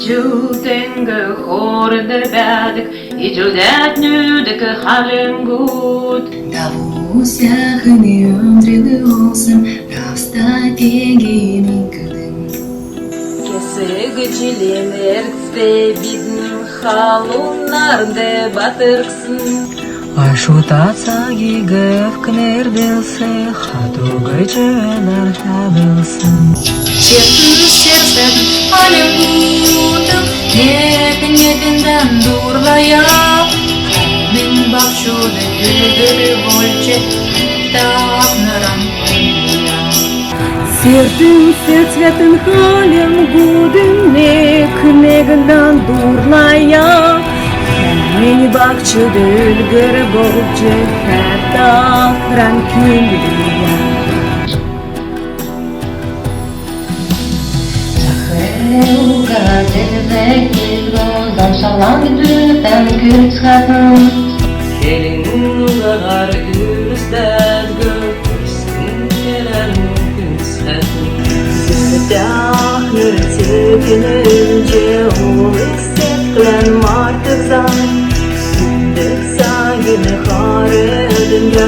Judenge hoorde bädik, I judet nudeke hallen god. Davusya hını öndreli olsun, ravsta tegini kıdın. Kesegicilemerste bidin halunlarde batırksın. Aşutasa gigöv knerdelse, hatugacılar tabilsin. Sersen halim gudum, yekenden durlaya. Min bakşuda gülgülü volçe, dağnaran dünya. Сердым цветом халем гудым некнегдан дурлая. Мени бакчыды ülgür bolчы hatta rankingliya. Uga derve kilon damşalan düten kürtskatın. Elin ular gürüstad götürsün gelen günsen. Dağlar çekilince ol isteklen martık zan. Gündük sagini hare dünya,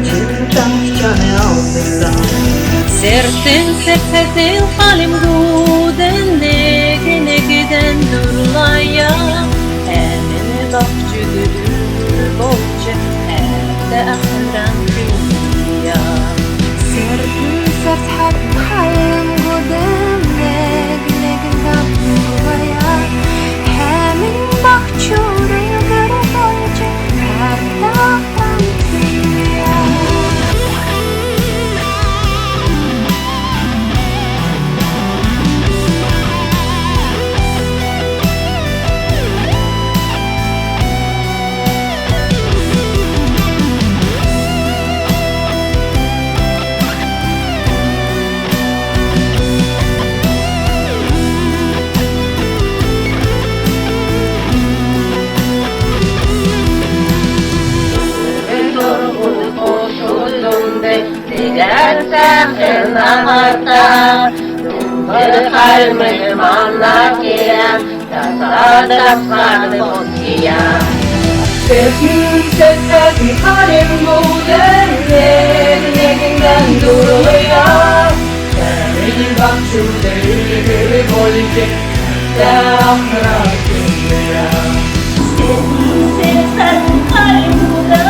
çıktan çane aldık zan. Sertin sertin halim guden neknegden durlaya. Emini bakçıdı bolçı hatta rankingliya. Sertin sertin halim guden neknegden durlaya. Hemin bakçıdı ülgür bolçı hatta rankingliya. Gerçekten amarta, bir halme manla kiyem, tasada sarı bozkiyem. Sesin halim guden, neginden duruluyor. Seni bak şurada ülgürü bolcek, dağlara kıyıya. Sesin halim guden,